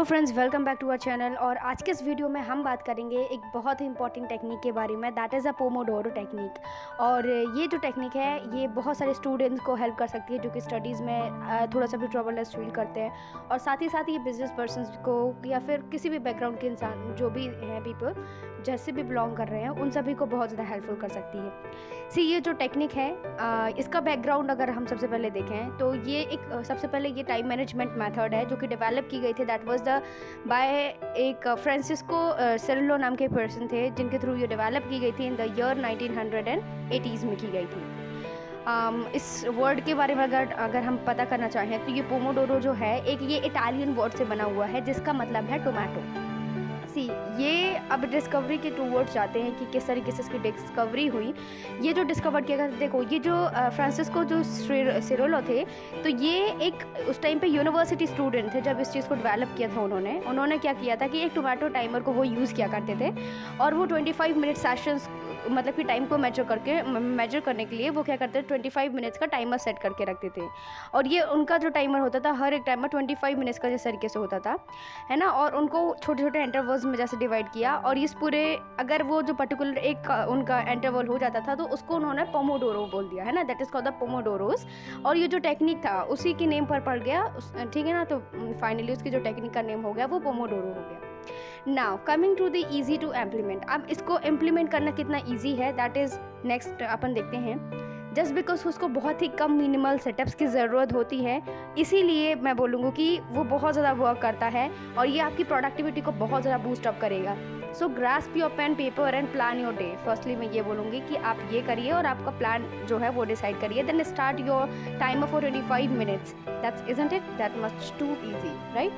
Friends, welcome back to our channel. और आज के इस वीडियो में हम बात करेंगे एक बहुत ही इंपॉर्टेंट टेक्निक के बारे में, that is a Pomodoro technique. और ये जो टेक्निक है ये बहुत सारे स्टूडेंट्स को हेल्प कर सकती है जो कि स्टडीज़ में थोड़ा सा भी ट्रबलनेस फील करते हैं, और साथ ही ये बिजनेस पर्सनस को या फिर किसी भी बैकग्राउंड के इंसान जो भी हैं, पीपल जैसे भी बिलोंग कर रहे हैं, उन सभी को बहुत ज़्यादा हेल्पफुल कर सकती है। ये जो टेक्निक है इसका बैकग्राउंड अगर हम सबसे पहले देखें तो ये एक सबसे पहले ये टाइम मैनेजमेंट मेथड है जो कि डेवलप की गई थी, दैट वाज द बाय एक फ्रांसिस्को सिरिलो नाम के पर्सन थे, जिनके थ्रू ये डेवलप की गई थी इन द ईयर 1980s में की गई थी। इस वर्ड के बारे में अगर हम पता करना चाहें तो ये पोमोडोरो जो है ये इटालियन वर्ड से बना हुआ है जिसका मतलब है टोमेटो। ये अब डिस्कवरी के टूवर्ड्स जाते हैं कि किस तरीके से इसकी डिस्कवरी हुई। ये जो डिस्कवर किया गया, देखो ये जो फ्रांसिस्को जो सिरिलो थे, तो ये एक उस टाइम पे यूनिवर्सिटी स्टूडेंट थे जब इस चीज़ को डेवलप किया था। उन्होंने क्या किया था कि एक टोमेटो टाइमर को वो यूज़ किया करते थे, और वो 25 मिनट सेशंस मतलब कि टाइम को मेजर करने के लिए वो क्या करते थे, 25 मिनट्स का टाइमर सेट करके रखते थे। और ये उनका जो टाइमर होता था, हर एक टाइमर 25 मिनट्स का जिस तरीके से होता था, है ना। और उनको छोटे छोटे इंटरवल्स में जैसे डिवाइड किया, और इस पूरे अगर वो जो पर्टिकुलर एक उनका इंटरवल हो जाता था तो उसको उन्होंने पोमोडोरो बोल दिया, है ना, that is called the pomodoros. और ये जो टेक्निक था उसी के नेम पर पड़ गया, ठीक है ना। तो फाइनली उसकी जो टेक्निक का नेम हो गया वो पोमोडोरो हो गया। Now coming to the easy to implement. अब इसको इम्प्लीमेंट करना कितना ईजी है, दैट इज नेक्स्ट अपन देखते हैं। जस्ट बिकॉज उसको बहुत ही कम मिनिमल सेटअप्स की ज़रूरत होती है, इसीलिए मैं बोलूँगी कि वो बहुत ज़्यादा वर्क करता है और ये आपकी प्रोडक्टिविटी को बहुत ज़्यादा बूस्ट अप करेगा। So grasp your pen paper and plan your day. Firstly मैं ये बोलूँगी कि आप ये करिए और आपका प्लान जो है वो डिसाइड करिए, then start your timer for 25 minutes. That's isn't it that much too easy, right.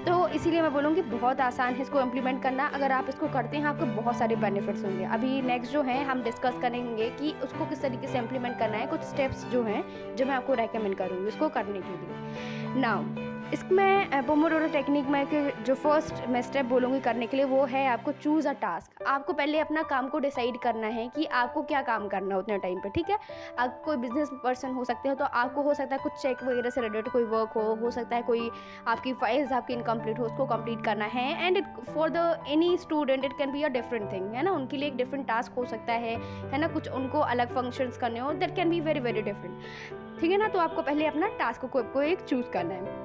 तो इसीलिए मैं बोलूँगी बहुत आसान है इसको इम्प्लीमेंट करना। अगर आप इसको करते हैं आपको बहुत सारे बेनिफिट्स होंगे। अभी नेक्स्ट जो है हम डिस्कस करेंगे कि उसको किस तरीके से इम्प्लीमेंट करना है, कुछ स्टेप्स जो हैं जो मैं आपको रेकमेंड करूँगी उसको करने के लिए। नाउ इसमें पोमोडोरो टेक्निक में जो फर्स्ट मैं स्टेप बोलूँगी करने के लिए वो है आपको चूज़ अ टास्क। आपको पहले अपना काम को डिसाइड करना है कि आपको क्या काम करना है उतने टाइम पे, ठीक है। आप कोई बिजनेस पर्सन हो सकते हो तो आपको हो सकता है कुछ चेक वगैरह से रिलेटेड कोई वर्क हो सकता है कोई आपकी फाइल्स आपकी इनकम्प्लीट हो, उसको कंप्लीट करना है। And for the any student it can be a different thing, है ना। उनके लिए एक डिफरेंट टास्क हो सकता है ना, कुछ उनको अलग फंक्शंस करने हो, that can be very very different, ठीक है ना। तो आपको पहले अपना टास्क को एक चूज़ करना है।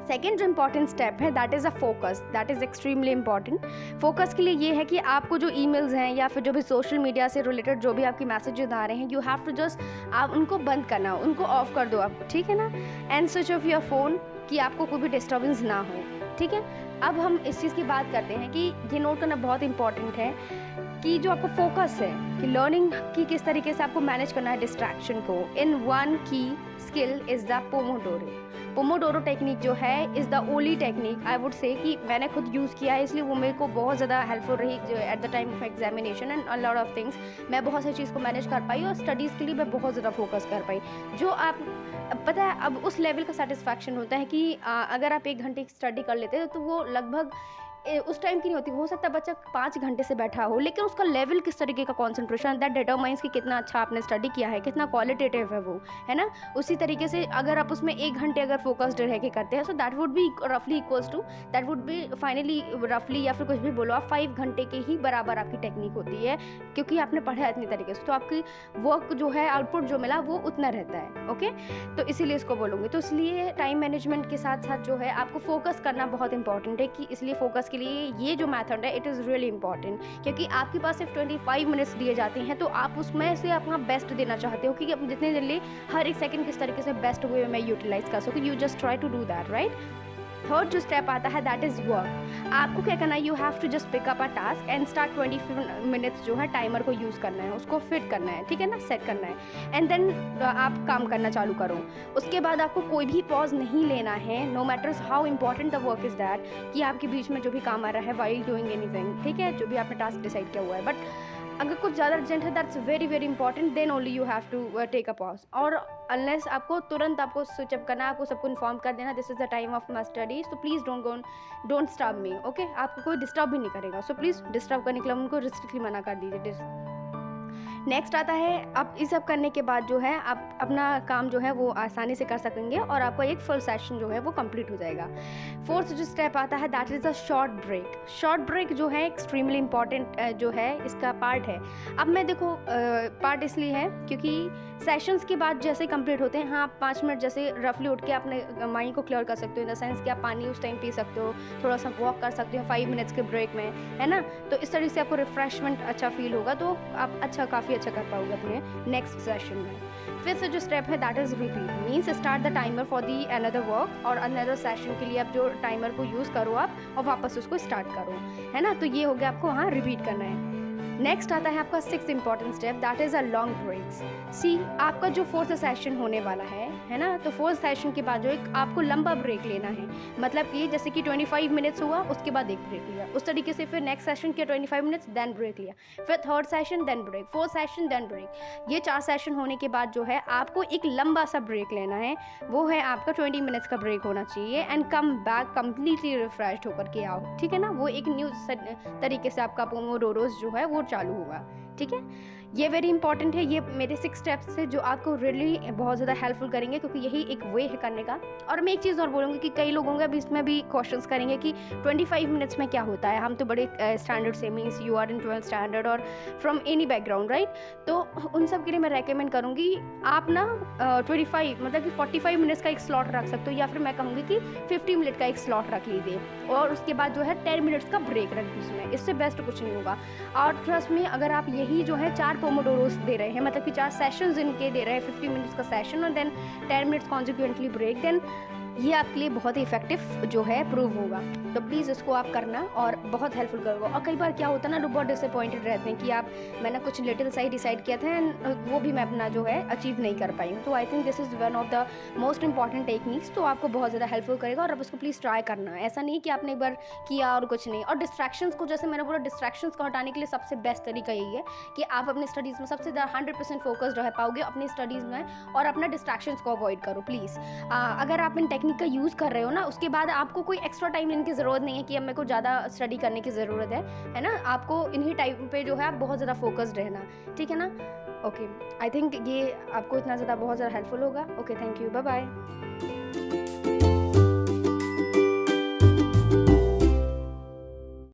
सेकेंड जो इंपॉर्टेंट स्टेप है that is a focus, that is extremely important. Focus के लिए ये है कि आपको जो ईमेल्स हैं या फिर जो भी सोशल मीडिया से रिलेटेड जो भी आपके मैसेजेस आ रहे हैं, यू हैव टू जस्ट आप उनको बंद करना, उनको ऑफ कर दो आपको, ठीक है ना। And switch off your phone, कि आपको कोई भी डिस्टर्बेंस ना हो, ठीक है। अब हम इस चीज़ की बात करते हैं कि ये नोट करना बहुत इंपॉर्टेंट है कि जो आपको फोकस है कि लर्निंग की किस तरीके से आपको मैनेज करना है डिस्ट्रैक्शन को, इन वन की skill is the Pomodoro. Pomodoro technique जो है is the only technique I would say कि मैंने खुद यूज़ किया है, इसलिए वो मेरे को बहुत ज़्यादा हेल्पफुल रही जो at the time of examination and a lot of things. मैं बहुत सी चीज़ को मैनेज कर पाई और स्टडीज़ के लिए मैं बहुत ज़्यादा फोकस कर पाई। जो आप पता है अब उस लेवल का सेटिस्फैक्शन होता है कि अगर आप 1 घंटे की स्टडी कर लेते हैं तो वो लगभग उस टाइम की नहीं होती। हो सकता है बच्चा 5 घंटे से बैठा हो, लेकिन उसका लेवल किस तरीके का कंसंट्रेशन, दैट डिटरमाइंस कि कितना अच्छा आपने स्टडी किया है, कितना क्वालिटेटिव है वो, है ना। उसी तरीके से अगर आप उसमें 1 घंटे अगर फोकस्ड रह के करते हैं, सो दैट वुड बी रफली equals to, that would be finally रफली या फिर कुछ भी बोलो आप 5 घंटे के ही बराबर आपकी टेक्निक होती है, क्योंकि आपने पढ़ा है इतनी तरीके से, तो आपकी वर्क जो है आउटपुट जो मिला वो उतना रहता है, ओके। तो इसीलिए इसको बोलूँगी। तो इसलिए टाइम मैनेजमेंट के साथ साथ जो है आपको फोकस करना बहुत इंपॉर्टेंट है, कि इसलिए फोकस के लिए ये जो मेथड है इट इज़ रियली इंपॉर्टेंट, क्योंकि आपके पास सिर्फ 25 मिनट्स दिए जाते हैं, तो आप उसमें से अपना बेस्ट देना चाहते हो कि आप जितने जल्दी हर एक सेकंड किस तरीके से बेस्ट वे में यूटिलाइज कर सको। You just try to do that, right. Third जो स्टेप आता है दैट इज़ वर्क। आपको क्या करना है, you have to just pick up a task and start 25 minutes जो है टाइमर को यूज़ करना है, उसको फिट करना है, ठीक है ना, सेट करना है। एंड देन आप काम करना चालू करो। उसके बाद आपको कोई भी पॉज नहीं लेना है, no matters how important the work is that, कि आपके बीच में जो भी काम आ रहा है वाइल डूइंग एनीथिंग, ठीक है, जो भी आपने टास्क डिसाइड किया हुआ है। बट अगर कुछ ज़्यादा अर्जेंट है that's very very important, then only you have to take a pause. और अनलेस आपको तुरंत आपको स्विच अप करना है, आपको सबको इन्फॉर्म कर देना this is the time of my studies, तो please don't disturb me, okay. आपको कोई डिस्टर्ब भी नहीं करेगा, सो प्लीज़ डिस्टर्ब करने के लिए उनको रिस्ट्रिक्टली मना कर दीजिए। नेक्स्ट आता है, अब इस सब करने के बाद जो है आप अपना काम जो है वो आसानी से कर सकेंगे और आपका एक फुल सेशन जो है वो कंप्लीट हो जाएगा। फोर्थ जो स्टेप आता है that is a short break. Short break जो है एक्सट्रीमली इम्पॉर्टेंट जो है इसका पार्ट है। अब मैं देखो पार्ट इसलिए है क्योंकि सेशंस के बाद जैसे कंप्लीट होते हैं, हाँ आप 5 मिनट जैसे रफली उठ के अपने माइंड को क्लियर कर सकते हो, इन द सेंस कि आप पानी उस टाइम पी सकते हो, थोड़ा सा वॉक कर सकते हो 5 मिनट्स के ब्रेक में, है ना। तो इस तरीके से आपको रिफ्रेशमेंट अच्छा फील होगा, तो आप काफ़ी अच्छा कर पाओगे अपने नेक्स्ट सेशन में। फिर से जो स्टेप है that is repeat, means start the timer for the another work, और अनदर सेशन के लिए आप जो टाइमर को यूज़ करो आप और वापस उसको स्टार्ट करो, है ना। तो ये हो गया, आपको वहाँ रिपीट करना है। नेक्स्ट आता है आपका 6th important step that is a long breaks. See आपका जो 4th सेशन होने वाला है ना, तो 4th सेशन के बाद जो एक आपको लंबा ब्रेक लेना है, मतलब कि जैसे कि 25 मिनट्स हुआ उसके बाद एक ब्रेक लिया, उस तरीके से फिर नेक्स्ट सेशन किया 25 मिनट्स देन ब्रेक लिया, फिर 3rd session then break, 4th session then break. ये 4 सेशन होने के बाद जो है आपको एक लंबा सा ब्रेक लेना है, वो है आपका 20 मिनट्स का ब्रेक होना चाहिए, and come back completely refreshed होकर के आओ, ठीक है ना। वो एक न्यू तरीके से आपका पोमोडोरोस जो है वो चालू होगा, ठीक है। ये वेरी इंपॉर्टेंट है, ये मेरे 6 स्टेप्स है जो आपको रियली बहुत ज़्यादा हेल्पफुल करेंगे, क्योंकि यही एक वे है करने का। और मैं एक चीज़ और बोलूँगी कि कई लोग होंगे अभी इसमें भी क्वेश्चंस करेंगे कि 25 मिनट्स में क्या होता है, हम तो बड़े स्टैंडर्ड से, means you are in 12th standard और फ्रॉम एनी बैकग्राउंड, राइट। तो उन सब के लिए मैं रेकमेंड करूँगी आप ना 25 मतलब कि 45 मिनट्स का एक स्लॉट रख सकते हो, या फिर मैं कहूँगी कि 50 मिनट का एक स्लॉट रख लीजिए, और उसके बाद जो है 10 मिनट्स का ब्रेक रख दीजिए उसमें, इससे बेस्ट कुछ नहीं होगा। और ट्रस्ट में अगर आप यही जो है 4 पोमोडोरोस दे रहे हैं, मतलब कि 4 सेशंस इनके दे रहे हैं, 50 मिनट्स का सेशन और then 10 minutes consequently break, then ये आपके लिए बहुत ही इफेक्टिव जो है प्रूव होगा। तो प्लीज़ इसको आप करना और बहुत हेल्पफुल करोगे। और कई बार क्या होता है ना, लोग बहुत डिसअपॉइंटेड रहते हैं कि आप मैंने कुछ लिटिल सा ही डिसाइड किया था एंड वो भी मैं अपना जो है अचीव नहीं कर पाई हूँ। तो I think this is one of the most important techniques, तो आपको बहुत ज़्यादा हेल्पफुल करेगा और आप उसको प्लीज़ ट्राई करना है। ऐसा नहीं कि आपने एक बार किया और कुछ नहीं। और डिस्ट्रैक्शंस को, जैसे मैंने बोला, डिस्ट्रैक्शंस को हटाने के लिए सबसे बेस्ट तरीका यही है कि आप अपनी स्टडीज़ में सबसे ज़्यादा 100% फोकस्ड रह पाओगे अपनी स्टडीज़ में, और अपना डिस्ट्रैक्शंस को अवॉइड करो प्लीज़। अगर आप इन टेक्निक का यूज़ कर रहे हो ना, उसके बाद आपको कोई एक्स्ट्रा टाइम लेने की ज़रूरत नहीं है कि अब मेरे को ज़्यादा स्टडी करने की ज़रूरत है ना। आपको इन्हीं टाइम पे जो है आप बहुत ज़्यादा फोकस्ड रहना, ठीक है ना। ओके, आई थिंक ये आपको इतना ज़्यादा बहुत ज़्यादा हेल्पफुल होगा। Okay, thank you, bye bye.